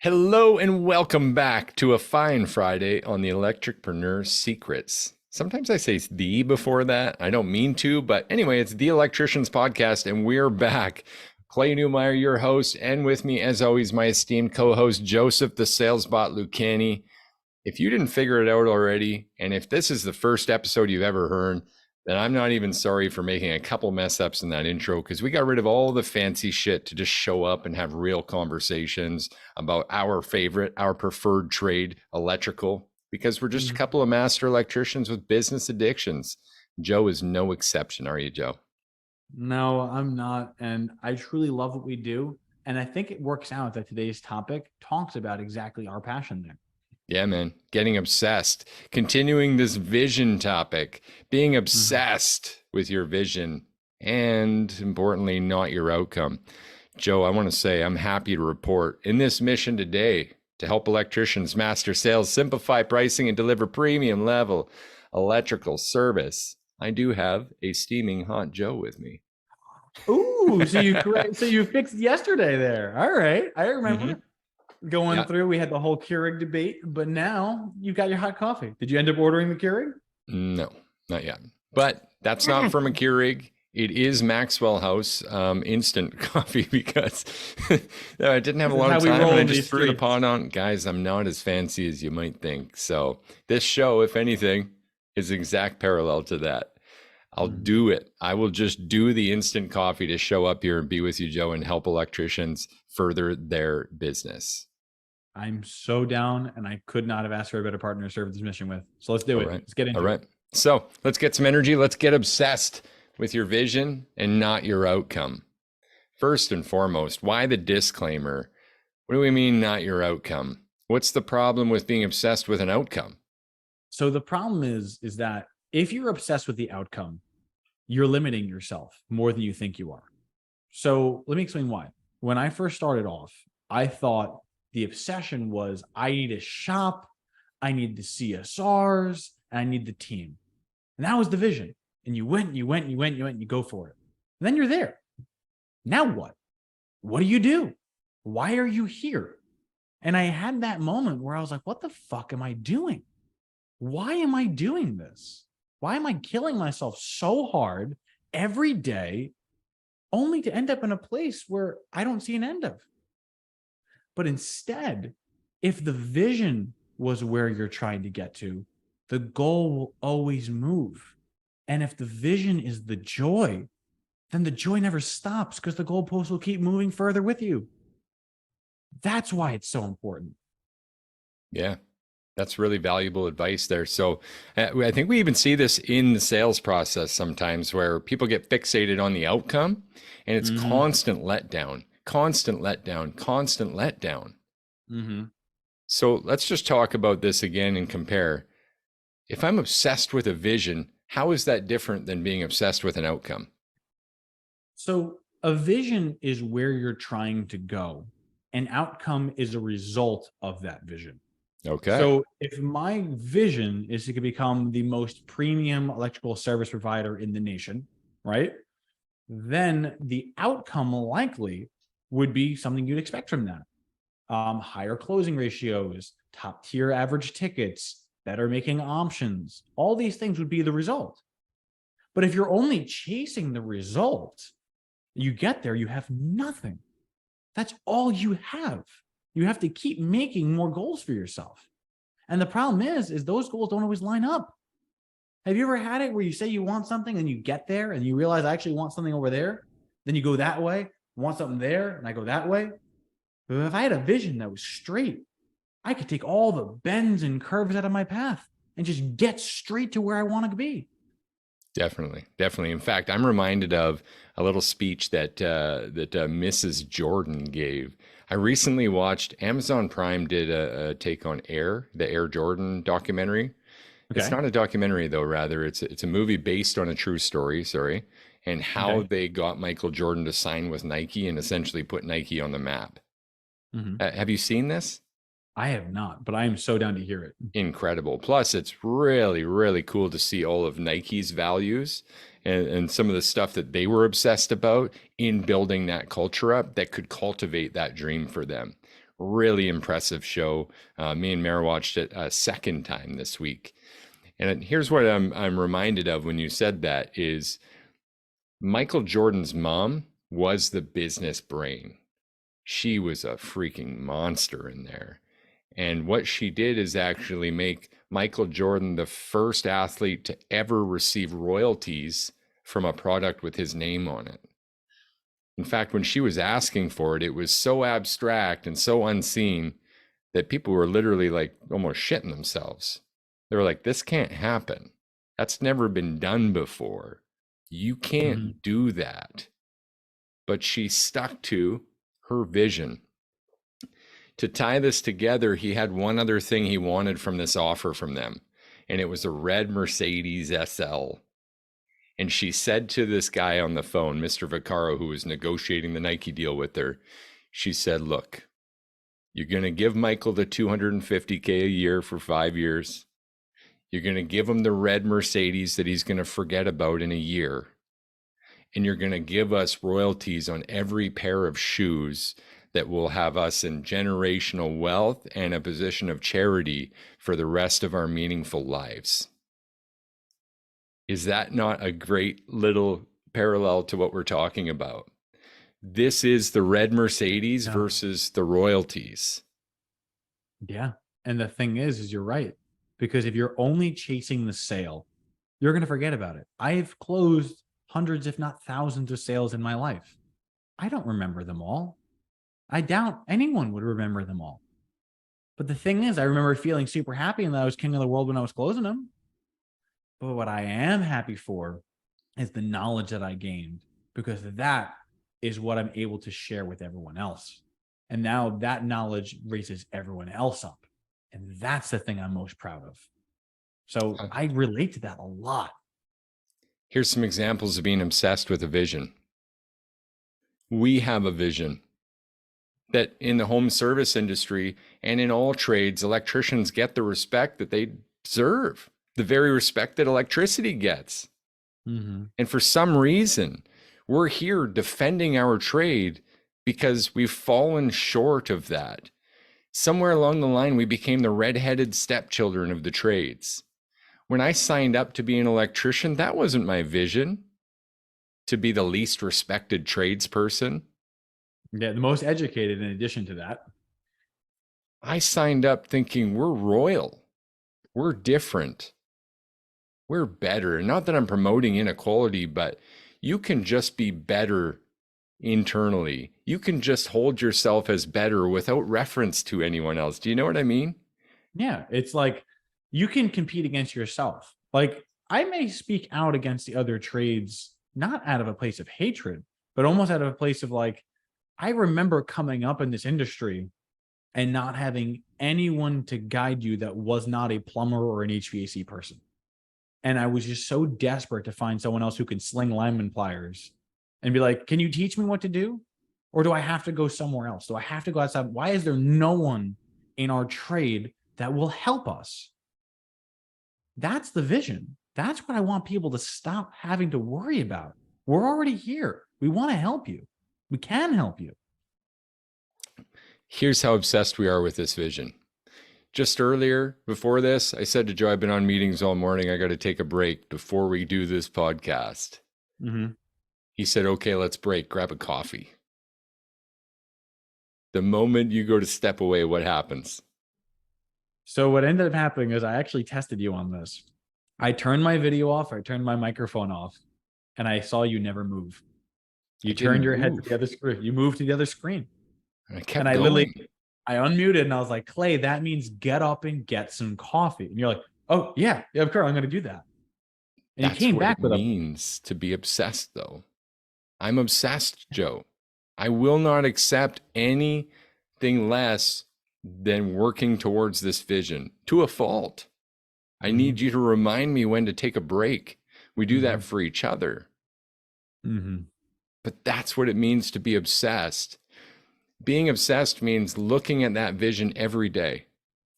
Hello and welcome back to a fine Friday on the Electricpreneur Secrets. Sometimes I say the before that. I don't mean to, but anyway, it's the Electricians Podcast, and we're back. Clay Newmeyer, your host, and with me, as always, my esteemed co-host Joseph, the salesbot Lucani. If you didn't figure it out already, and if this is the first episode you've ever heard, then I'm not even sorry for making a couple mess ups in that intro, because we got rid of all the fancy shit to just show up and have real conversations about our favorite, our preferred trade, electrical, because we're just a couple of master electricians with business addictions. Joe is no exception, are you, Joe? No, I'm not. And I truly love what we do. And I think it works out that today's topic talks about exactly our passion there. Yeah, man. Getting obsessed. Continuing this vision topic. Being obsessed with your vision and, importantly, not your outcome. Joe, I want to say I'm happy to report in this mission today to help electricians master sales, simplify pricing, and deliver premium level electrical service. I do have a steaming hot Joe with me. Ooh, so you fixed yesterday there. All right. I remember going through, we had the whole Keurig debate, but now you've got your hot coffee. Did you end up ordering the Keurig? No, not yet. But that's not from a Keurig. It is Maxwell House instant coffee because I didn't have a lot of time and I just threw the pot on. Guys, I'm not as fancy as you might think. So this show, if anything, is exact parallel to that. I'll do it. I will just do the instant coffee to show up here and be with you, Joe, and help electricians further their business. I'm so down, and I could not have asked for a better partner to serve this mission with. So let's do it. Let's get into it. So let's get some energy. Let's get obsessed with your vision and not your outcome. First and foremost, why the disclaimer? What do we mean, not your outcome? What's the problem with being obsessed with an outcome? So the problem is that if you're obsessed with the outcome, you're limiting yourself more than you think you are. So let me explain why. When I first started off, I thought the obsession was I need a shop, I need the CSRs, and I need the team. And that was the vision. And you went, and you go for it. And then you're there. Now what? What do? Why are you here? And I had that moment where I was like, what the fuck am I doing? Why am I doing this? Why am I killing myself so hard every day only to end up in a place where I don't see an end of? But instead, if the vision was where you're trying to get to, the goal will always move. And if the vision is the joy, then the joy never stops because the goalpost will keep moving further with you. That's why it's so important. Yeah. That's really valuable advice there. So I think we even see this in the sales process sometimes where people get fixated on the outcome and it's constant letdown. So let's just talk about this again and compare. If I'm obsessed with a vision, how is that different than being obsessed with an outcome? So a vision is where you're trying to go. An outcome is a result of that vision. Okay. So if my vision is to become the most premium electrical service provider in the nation, right? Then the outcome likely would be something you'd expect from that. Higher closing ratios, top tier average tickets, better making options, all these things would be the result. But if you're only chasing the result, you get there, you have nothing. That's all you have. You have to keep making more goals for yourself. And the problem is those goals don't always line up. Have you ever had it where you say you want something and you get there and you realize I actually want something over there? Then you go that way, want something there, and I go that way. But if I had a vision that was straight, I could take all the bends and curves out of my path and just get straight to where I want to be. Definitely. In fact, I'm reminded of a little speech that Mrs. Jordan gave. I recently watched Amazon Prime did a take on Air, the Air Jordan documentary. Okay. It's not a documentary though, rather it's a movie based on a true story, and how they got Michael Jordan to sign with Nike and essentially put Nike on the map. Have you seen this? I have not, but I am so down to hear it. Incredible. Plus, it's really, really cool to see all of Nike's values and some of the stuff that they were obsessed about in building that culture up that could cultivate that dream for them. Really impressive show. Me and Mara watched it a second time this week. And here's what I'm reminded of when you said that is Michael Jordan's mom was the business brain. She was a freaking monster in there. And what she did is actually make Michael Jordan the first athlete to ever receive royalties from a product with his name on it. In fact, when she was asking for it, it was so abstract and so unseen that people were literally like almost shitting themselves. They were like, this can't happen. That's never been done before. You can't do that. But she stuck to her vision. To tie this together, he had one other thing he wanted from this offer from them, and it was a red Mercedes SL. And she said to this guy on the phone, Mr. Vaccaro, who was negotiating the Nike deal with her, she said, look, you're going to give Michael the $250K a year for 5 years. You're going to give him the red Mercedes that he's going to forget about in a year. And you're going to give us royalties on every pair of shoes that will have us in generational wealth and a position of charity for the rest of our meaningful lives. Is that not a great little parallel to what we're talking about? This is the red Mercedes versus the royalties. Yeah. And the thing is you're right. Because if you're only chasing the sale, you're going to forget about it. I've closed hundreds, if not thousands of sales in my life. I don't remember them all. I doubt anyone would remember them all. But the thing is, I remember feeling super happy and that I was king of the world when I was closing them. But what I am happy for is the knowledge that I gained, because that is what I'm able to share with everyone else. And now that knowledge raises everyone else up. And that's the thing I'm most proud of. So I relate to that a lot. Here's some examples of being obsessed with a vision. We have a vision that in the home service industry and in all trades, electricians get the respect that they deserve, the very respect that electricity gets. And for some reason, we're here defending our trade because we've fallen short of that. Somewhere along the line, we became the redheaded stepchildren of the trades. When I signed up to be an electrician, that wasn't my vision, to be the least respected tradesperson. Yeah, the most educated in addition to that. I signed up thinking we're royal, we're different, we're better. Not that I'm promoting inequality, but you can just be better internally. You can just hold yourself as better without reference to anyone else. Do you know what I mean? Yeah, it's like you can compete against yourself. Like I may speak out against the other trades, not out of a place of hatred, but almost out of a place of like, I remember coming up in this industry and not having anyone to guide you that was not a plumber or an HVAC person. And I was just so desperate to find someone else who could sling lineman pliers and be like, can you teach me what to do? Or do I have to go somewhere else? Do I have to go outside? Why is there no one in our trade that will help us? That's the vision. That's what I want people to stop having to worry about. We're already here. We want to help you. We can help you. Here's how obsessed we are with this vision. Just earlier, before this, I said to Joe, I've been on meetings all morning. I got to take a break before we do this podcast. He said, okay, let's break. Grab a coffee. The moment you go to step away, what happens? So what ended up happening is I actually tested you on this. I turned my video off. I turned my microphone off, and I saw you never move. You turned your head to the other screen. You moved to the other screen. And I literally, I unmuted and I was like, Clay, that means get up and get some coffee. And you're like, oh yeah, of course, I'm going to do that. And that's you came what back it with means to be obsessed, though. I'm obsessed, Joe. I will not accept anything less than working towards this vision to a fault. I need you to remind me when to take a break. We do that for each other. But that's what it means to be obsessed. Being obsessed means looking at that vision every day.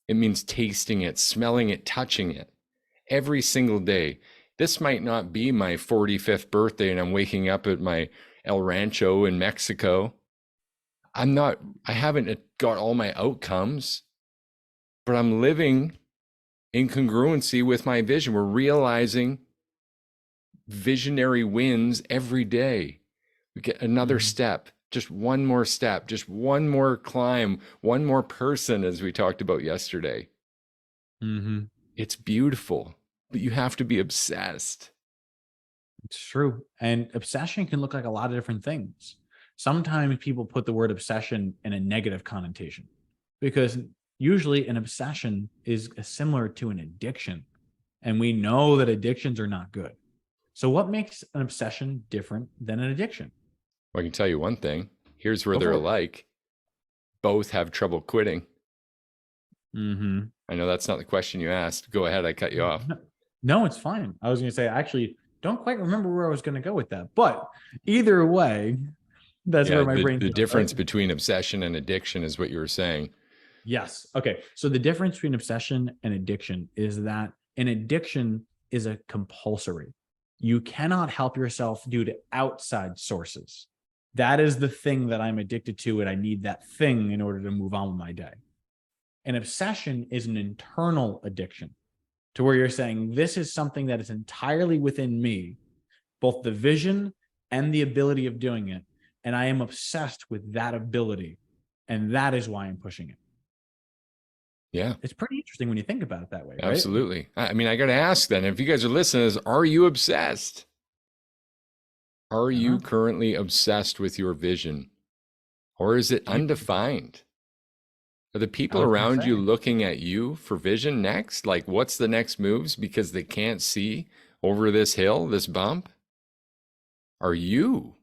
It means tasting it, smelling it, touching it every single day. This might not be my 45th birthday and I'm waking up at my El Rancho in Mexico. I haven't got all my outcomes, but I'm living in congruency with my vision. We're realizing visionary wins every day. We get another step, just one more step, just one more climb, one more person, as we talked about yesterday. Mm-hmm. It's beautiful, but you have to be obsessed. It's true. And obsession can look like a lot of different things. Sometimes people put the word obsession in a negative connotation because usually an obsession is similar to an addiction. And we know that addictions are not good. So, what makes an obsession different than an addiction? Well, I can tell you one thing. Here's where Go they're for it. alike. Both have trouble quitting. Mm-hmm. I know that's not the question you asked. Go ahead. I cut you off. No, it's fine. I was going to say, I actually don't quite remember where I was going to go with that. But either way, that's where my brain the goes, difference right? between obsession and addiction is what you were saying. Yes. Okay. So the difference between obsession and addiction is that an addiction is a compulsory. You cannot help yourself due to outside sources. That is the thing that I'm addicted to, and I need that thing in order to move on with my day. An obsession is an internal addiction to where you're saying, this is something that is entirely within me, both the vision and the ability of doing it. And I am obsessed with that ability. And that is why I'm pushing it. Yeah, It's pretty interesting when you think about it that way, right? absolutely. I mean, I got to ask then, if you guys are listeners, are you obsessed? Are you Uh-huh. currently obsessed with your vision? Or is it undefined? Are the I people was going to around you say, looking at you for vision next? Like, what's the next moves because they can't see over this hill, this bump? Are you?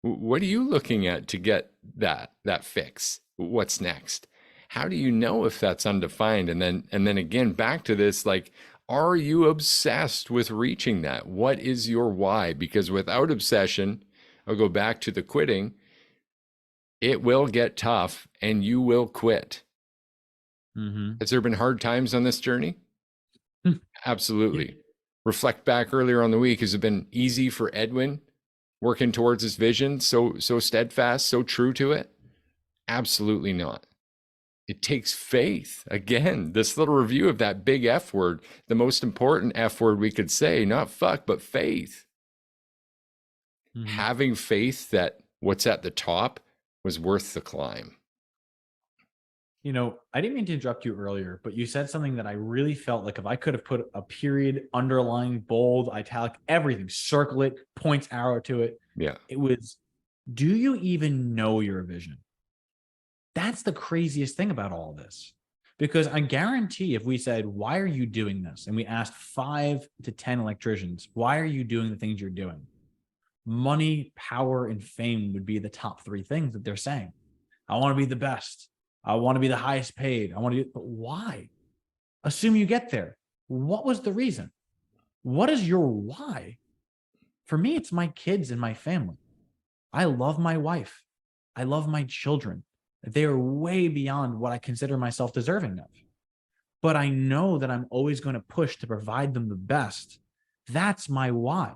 What are you looking at to get that fix? What's next? How do you know if that's undefined? And then again, back to this, like, are you obsessed with reaching that? What is your why? Because without obsession, I'll go back to the quitting, it will get tough and you will quit. mm-hmm. Has there been hard times on this journey? Yeah. Absolutely. Reflect back earlier on the week. Has it been easy for Edwin working towards his vision, so steadfast, so true to it? Absolutely not. It takes faith. Again, this little review of that big F word, the most important F word we could say, not fuck, but faith. Mm-hmm. Having faith that what's at the top was worth the climb. You know, I didn't mean to interrupt you earlier, but you said something that I really felt like if I could have put a period, underline, bold, italic, everything, circle it, points, arrow to it, Yeah. it was, do you even know your vision? That's the craziest thing about all this. Because I guarantee if we said, why are you doing this? And we asked 5 to 10 electricians, why are you doing the things you're doing? Money, power, and fame would be the top 3 things that they're saying. I want to be the best. I want to be the highest paid. I want to, but why? Assume you get there. What was the reason? What is your why? For me, it's my kids and my family. I love my wife. I love my children. They are way beyond what I consider myself deserving of. But I know that I'm always going to push to provide them the best. That's my why.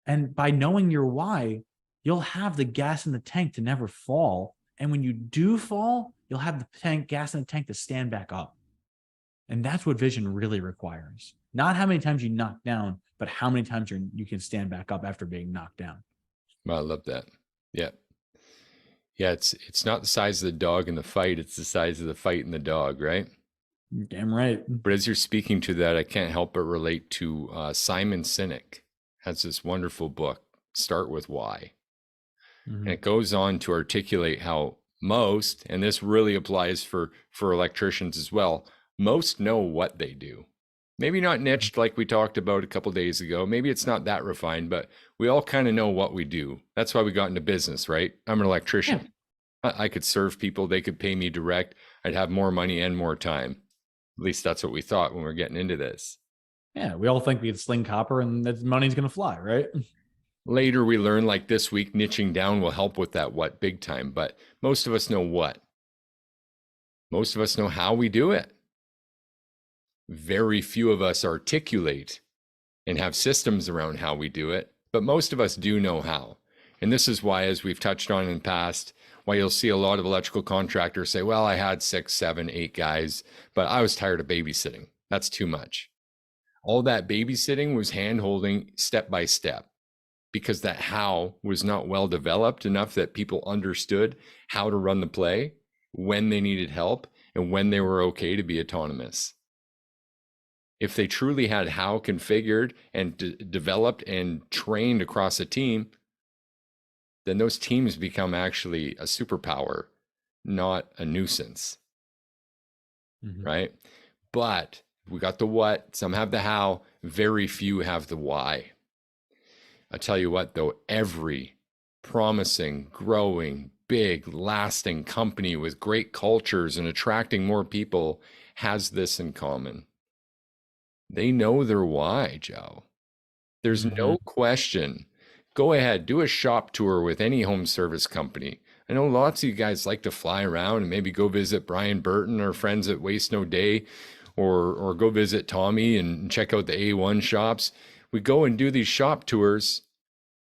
And by knowing your why, you'll have the gas in the tank to never fall. And when you do fall, you'll have the gas in the tank to stand back up. And that's what vision really requires. Not how many times you knock down, but how many times you can stand back up after being knocked down. Well, I love that. Yeah. Yeah, it's not the size of the dog in the fight, it's the size of the fight in the dog, right? Damn right. But as you're speaking to that, I can't help but relate to Simon Sinek has this wonderful book, Start With Why. And it goes on to articulate how most, and this really applies for electricians as well, most know what they do. Maybe not niched like we talked about a couple days ago. Maybe it's not that refined, but we all kind of know what we do. That's why we got into business, right? I'm an electrician. Yeah. I could serve people. They could pay me direct. I'd have more money and more time. At least that's what we thought when we were getting into this. Yeah, we all think we could sling copper and that money's going to fly, right? Later, we learn, like this week, niching down will help with that what big time. But most of us know what. Most of us know how we do it. Very few of us articulate and have systems around how we do it, but most of us do know how. And this is why, as we've touched on in the past, why you'll see a lot of electrical contractors say, well, I had 6, 7, 8 guys, but I was tired of babysitting. That's too much. All that babysitting was hand holding step by step, because that how was not well developed enough that people understood how to run the play, when they needed help, and when they were okay to be autonomous. If they truly had how configured and developed and trained across a team, then those teams become actually a superpower, not a nuisance. Right? But we got the what, some have the how, very few have the why. I tell you what, though, every promising, growing, big, lasting company with great cultures and attracting more people has this in common. They know their why, Joe. There's no question. Go ahead, do a shop tour with any home service company. I know lots of you guys like to fly around and maybe go visit Brian Burton or friends at Waste No Day, or go visit Tommy and check out the A1 shops. We go and do these shop tours.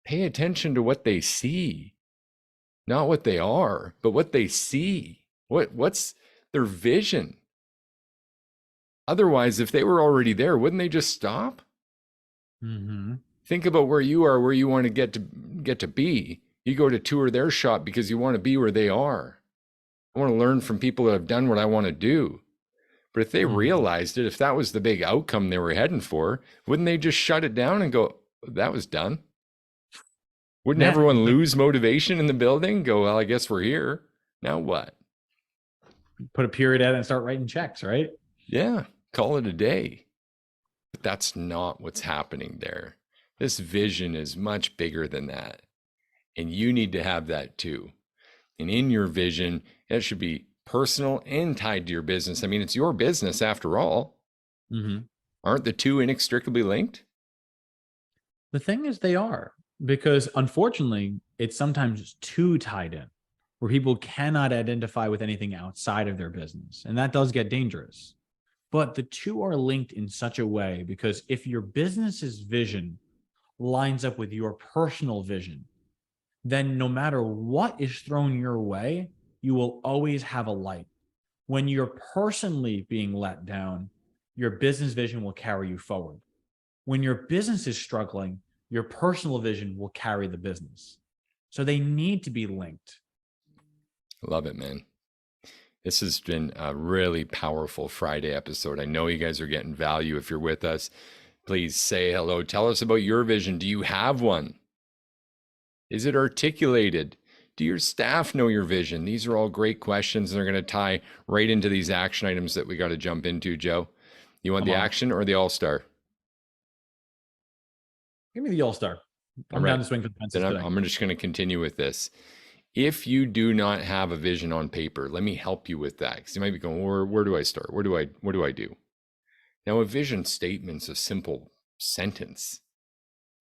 Pay attention to what they see, not what they are, but what they see. What's their vision? Otherwise, if they were already there, wouldn't they just stop? Think about where you are, where you want to get to be. You go to tour their shop because you want to be where they are. I want to learn from people that have done what I want to do. But if they realized it, if that was the big outcome they were heading for, wouldn't they just shut it down and go, that was done? Wouldn't everyone lose motivation in the building? Go, well, I guess we're here. Now what? Put a period at it and start writing checks, right? Yeah, call it a day. But that's not what's happening there. This vision is much bigger than that. And you need to have that too. And in your vision, it should be personal and tied to your business. I mean, it's your business after all. Aren't the two inextricably linked? The thing is, they are, because unfortunately, it's sometimes too tied in, where people cannot identify with anything outside of their business. And that does get dangerous. But the two are linked in such a way, because if your business's vision lines up with your personal vision, then no matter what is thrown your way, you will always have a light. When you're personally being let down, your business vision will carry you forward. When your business is struggling, your personal vision will carry the business. So they need to be linked. Love it, man. This has been a really powerful Friday episode. I know you guys are getting value. If you're with us, please say hello. Tell us about your vision. Do you have one? Is it articulated? Do your staff know your vision? These are all great questions, and they're going to tie right into these action items that we got to jump into, Joe. You want the action or the all-star? Give me the all-star. I'm down to swing for the fences today. I'm just going to continue with this. If you do not have a vision on paper, let me help you with that, because you might be going, where do I start? What do I do? Now, a vision statement's a simple sentence.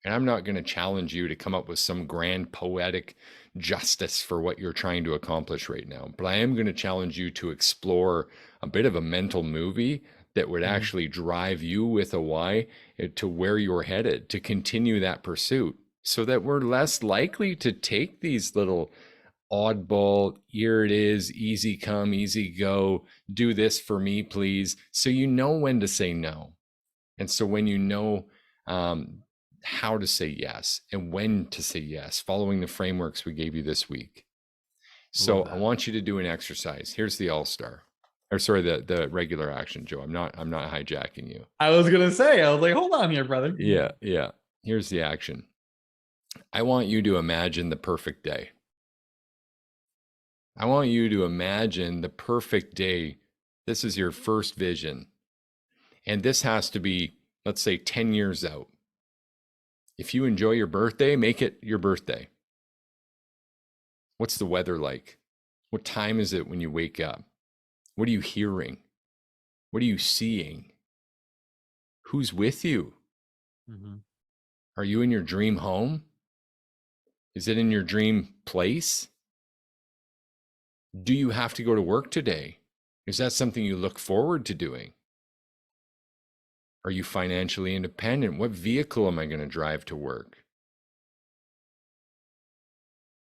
And I'm not going to challenge you to come up with some grand poetic justice for what you're trying to accomplish right now. But I am going to challenge you to explore a bit of a mental movie that would actually drive you with a why to where you're headed, to continue that pursuit, so that we're less likely to take these little oddball, here it is, easy come, easy go, do this for me, please. So you know when to say no. And so when you know how to say yes and when to say yes, following the frameworks we gave you this week. So I want you to do an exercise. Here's the all-star. Or sorry, the regular action, Joe. I'm not hijacking you. I was going to say, I was like, hold on here, brother. Yeah. Here's the action. I want you to imagine the perfect day. I want you to imagine the perfect day. This is your first vision. And this has to be, let's say, 10 years out. If you enjoy your birthday, make it your birthday. What's the weather like? What time is it when you wake up? What are you hearing? What are you seeing? Who's with you? Are you in your dream home? Is it in your dream place? Do you have to go to work today? Is that something you look forward to doing? Are you financially independent? What vehicle am I going to drive to work?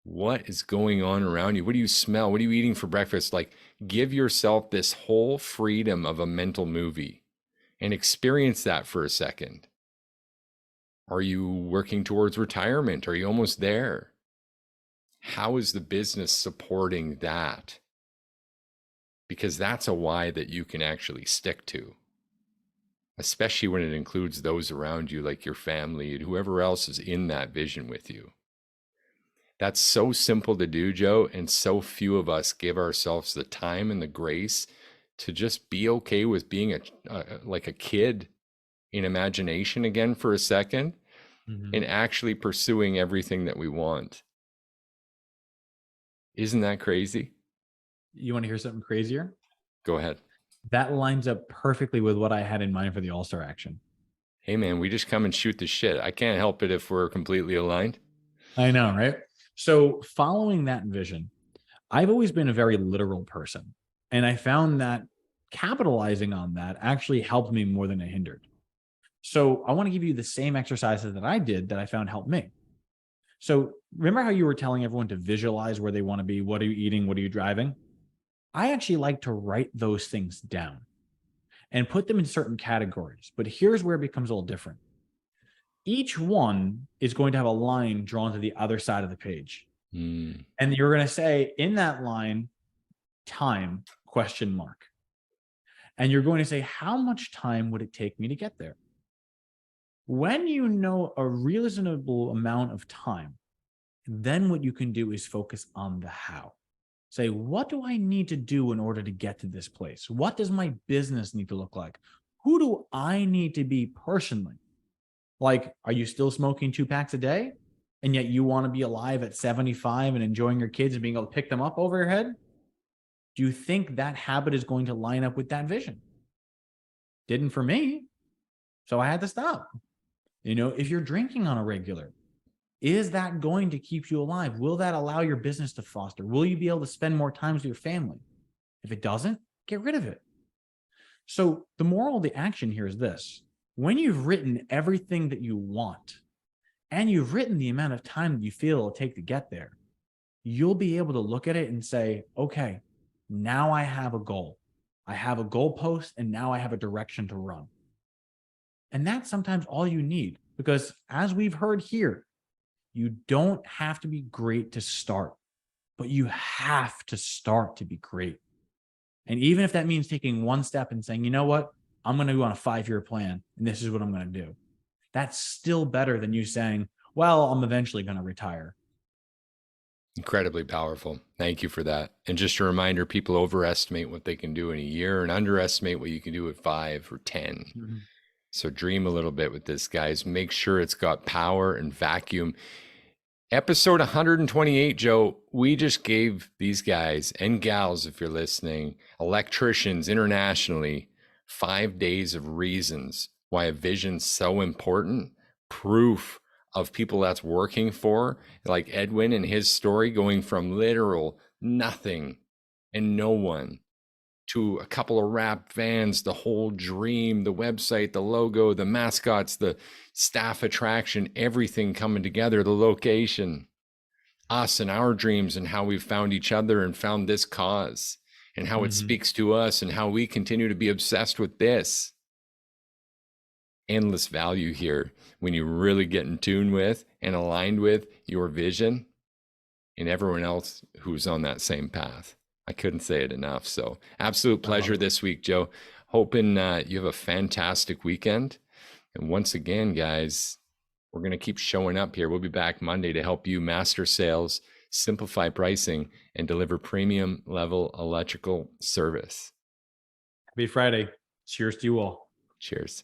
What is going on around you? What do you smell? What are you eating for breakfast? Like, give yourself this whole freedom of a mental movie and experience that for a second. Are you working towards retirement? Are you almost there? How is the business supporting that? Because that's a why that you can actually stick to, especially when it includes those around you, like your family and whoever else is in that vision with you. That's so simple to do, Joe, and so few of us give ourselves the time and the grace to just be okay with being like a kid in imagination again for a second, and actually pursuing everything that we want. Isn't that crazy? You want to hear something crazier? Go ahead. That lines up perfectly with what I had in mind for the All-Star action. Hey man, we just come and shoot the shit. I can't help it if we're completely aligned. I know, right? So following that vision, I've always been a very literal person. And I found that capitalizing on that actually helped me more than it hindered. So I want to give you the same exercises that I did that I found helped me. So remember how you were telling everyone to visualize where they want to be? What are you eating? What are you driving? I actually like to write those things down and put them in certain categories. But here's where it becomes a little different. Each one is going to have a line drawn to the other side of the page. And you're going to say in that line, time, question mark. And you're going to say, how much time would it take me to get there? When you know a reasonable amount of time, then what you can do is focus on the how. Say, what do I need to do in order to get to this place? What does my business need to look like? Who do I need to be personally? Like, are you still smoking 2 packs a day? And yet you want to be alive at 75 and enjoying your kids and being able to pick them up over your head? Do you think that habit is going to line up with that vision? Didn't for me. So I had to stop. If you're drinking on a regular, is that going to keep you alive? Will that allow your business to foster? Will you be able to spend more time with your family? If it doesn't, get rid of it. So the moral of the action here is this. When you've written everything that you want, and you've written the amount of time that you feel it'll take to get there, you'll be able to look at it and say, okay, now I have a goal. I have a goalpost, and now I have a direction to run. And that's sometimes all you need, because as we've heard here, you don't have to be great to start, but you have to start to be great. And even if that means taking one step and saying, you know what, I'm going to go on a 5-year plan, and this is what I'm going to do. That's still better than you saying, well, I'm eventually going to retire. Incredibly powerful. Thank you for that. And just a reminder, people overestimate what they can do in a year and underestimate what you can do at 5 or 10. Mm-hmm. So dream a little bit with this, guys. Make sure it's got power and vacuum. Episode 128, Joe, we just gave these guys and gals, if you're listening, electricians internationally, 5 days of reasons why a vision's so important. Proof of people that's working for, like Edwin and his story, going from literal nothing and no one to a couple of wrapped vans, the whole dream, the website, the logo, the mascots, the staff attraction, everything coming together, the location, us and our dreams, and how we've found each other and found this cause, and how it speaks to us, and how we continue to be obsessed with this. Endless value here when you really get in tune with and aligned with your vision and everyone else who's on that same path. I couldn't say it enough. So absolute pleasure this week, Joe. Hoping you have a fantastic weekend. And once again, guys, we're going to keep showing up here. We'll be back Monday to help you master sales, simplify pricing, and deliver premium level electrical service. Happy Friday. Cheers to you all. Cheers.